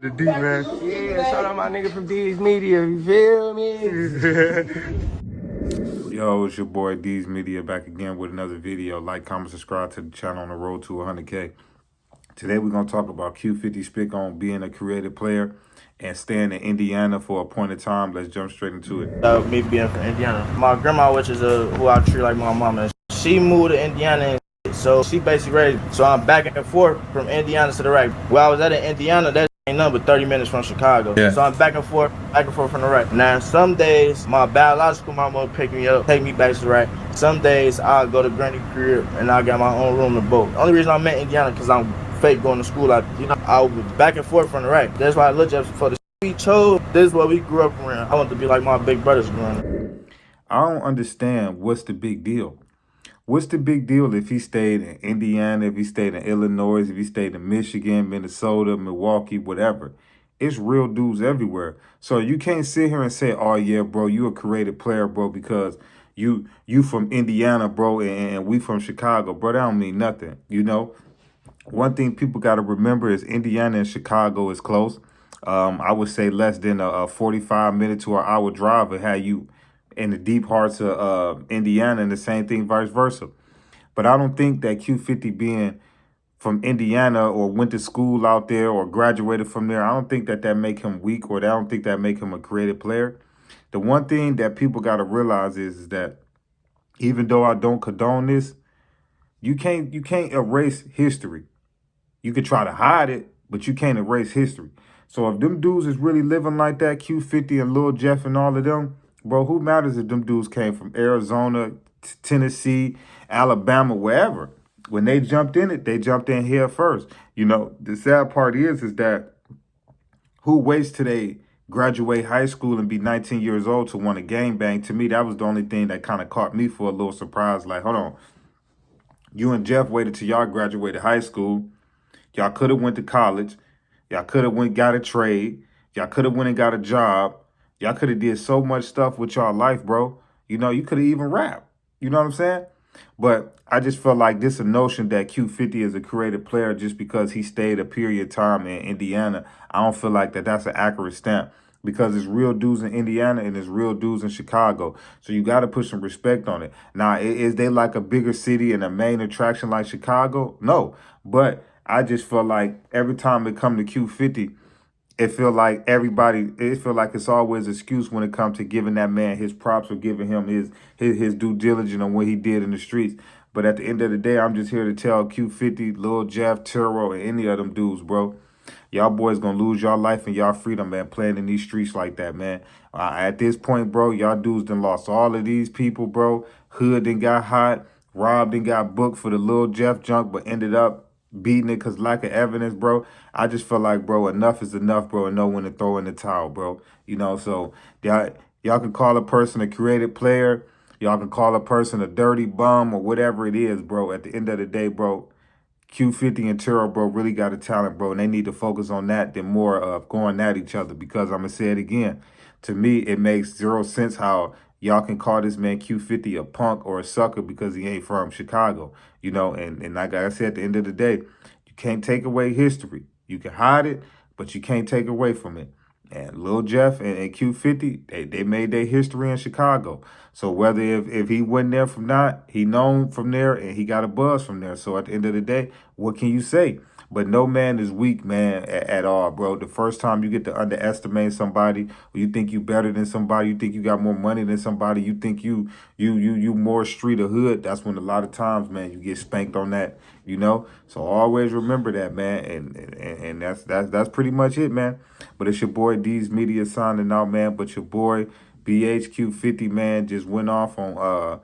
The D, man. Yeah, shout out my nigga from D's Media, you feel me? Yo, it's your boy D's Media back again with another video. Like, comment, subscribe to the channel on the road to 100K. Today we're going to talk about Q50 speak on being a creative player and staying in Indiana for a point of time. Let's jump straight into it. Me being from Indiana. My grandma, which is who I treat like my mama, she moved to Indiana, so she basically raised. So I'm back and forth from Indiana to the right. Where I was at in Indiana, that ain't nothing but 30 minutes from Chicago. Yeah. So I'm back and forth from the right. Now, some days my biological mama will pick me up, take me back to the right. Some days I'll go to Granny crib and I got my own room to both. The only reason I'm in Indiana because I'm fake going to school. I was back and forth from the right. That's why I looked up for the we chose. This is what we grew up around. I want to be like my big brothers growing up. I don't understand what's the big deal. What's the big deal if he stayed in Indiana, if he stayed in Illinois, if he stayed in Michigan, Minnesota, Milwaukee, whatever? It's real dudes everywhere. So you can't sit here and say, oh, yeah, bro, you a creative player, bro, because you from Indiana, bro, and we from Chicago. Bro, that don't mean nothing, you know? One thing people got to remember is Indiana and Chicago is close. I would say less than a 45-minute to an hour drive would have you in the deep hearts of Indiana, and the same thing vice versa. But I don't think that Q50 being from Indiana or went to school out there or graduated from there, I don't think that that make him weak, or I don't think that make him a creative player. The one thing that people got to realize is that even though I don't condone this, you can't erase history. You could try to hide it, but you can't erase history. So if them dudes is really living like that, Q50 and Lil Jeff and all of them, bro, who matters if them dudes came from Arizona, Tennessee, Alabama, wherever? When they jumped in it, they jumped in here first. You know, the sad part is that who waits till they graduate high school and be 19 years old to want to gangbang? To me, that was the only thing that kind of caught me for a little surprise. Like, hold on, you and Jeff waited till y'all graduated high school. Y'all could have went to college. Y'all could have went got a trade. Y'all could have went and got a job. Y'all could have did so much stuff with y'all life, bro. You know, you could have even rap. You know what I'm saying? But I just feel like this a notion that Q50 is a creative player just because he stayed a period of time in Indiana. I don't feel like that's an accurate stamp, because it's real dudes in Indiana and it's real dudes in Chicago. So you got to put some respect on it. Now, is they like a bigger city and a main attraction like Chicago? No. But I just feel like every time it come to Q50, it feel like it's always an excuse when it comes to giving that man his props or giving him his due diligence on what he did in the streets. But at the end of the day, I'm just here to tell Q50, Lil Jeff, Turo, and any of them dudes, bro, y'all boys gonna lose y'all life and y'all freedom, man, playing in these streets like that, man. At this point, bro, y'all dudes done lost all of these people, bro. Hood done got hot. Rob done got booked for the Lil Jeff junk, but ended up beating it because lack of evidence, bro. I just feel like, bro, enough is enough, bro, and know when to throw in the towel, bro. You know, so y'all can call a person a creative player. Y'all can call a person a dirty bum or whatever it is, bro. At the end of the day, bro, Q50 and Turo, bro, really got a talent, bro, and they need to focus on that than more of going at each other, because I'm going to say it again. To me, it makes zero sense how y'all can call this man Q50 a punk or a sucker because he ain't from Chicago, you know, and like I said, at the end of the day, you can't take away history. You can hide it, but you can't take away from it. And Lil Jeff and Q50, they made their history in Chicago. So whether if he went there from not, he known from there and he got a buzz from there. So at the end of the day, what can you say? But no man is weak, man, at all, bro. The first time you get to underestimate somebody, or you think you better than somebody, you think you got more money than somebody, you think you more street or hood, that's when a lot of times, man, you get spanked on that, you know? So always remember that, man. And that's pretty much it, man. But it's your boy D's Media signing out, man. But your boy BHQ50, man, just went off on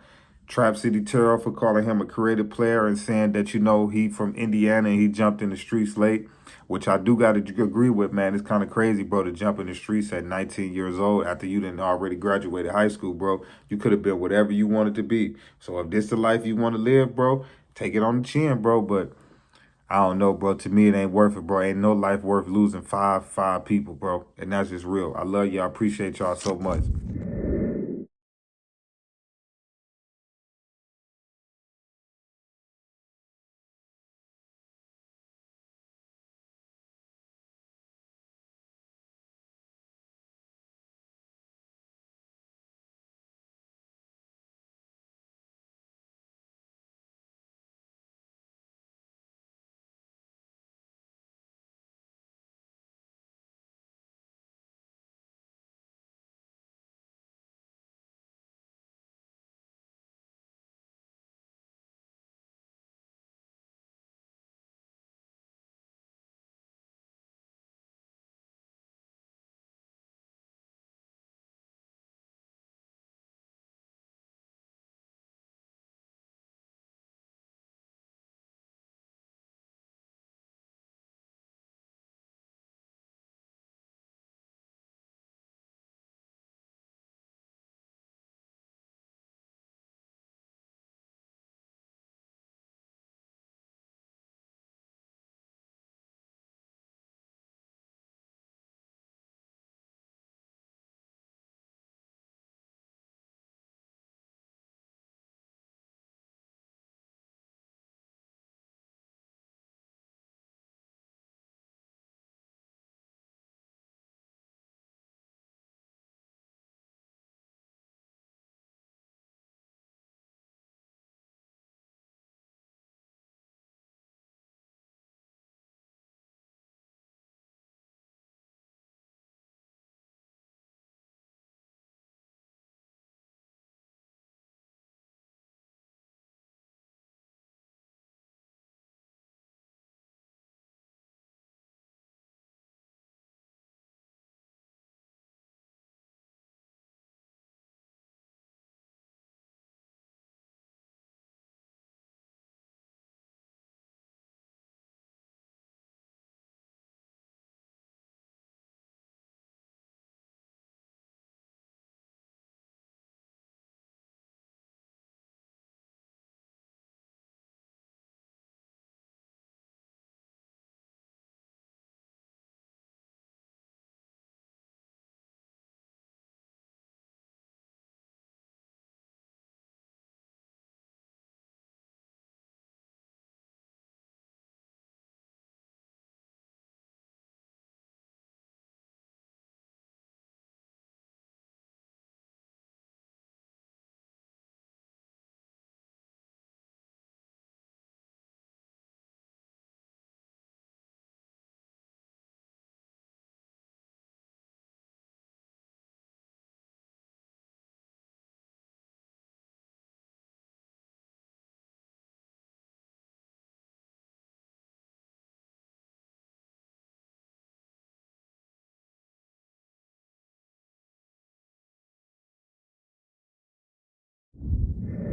Trap City Terror for calling him a creative player and saying that, you know, he from Indiana and he jumped in the streets late, which I do got to agree with, man. It's kind of crazy, bro, to jump in the streets at 19 years old after you didn't already graduated high school, bro. You could have been whatever you wanted to be. So if this the life you want to live, bro, take it on the chin, bro. But I don't know, bro. To me, it ain't worth it, bro. Ain't no life worth losing five people, bro. And that's just real. I love y'all. Appreciate y'all so much.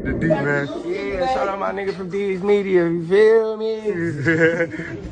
The D, man. Yeah, shout out my nigga from D's Media, you feel me?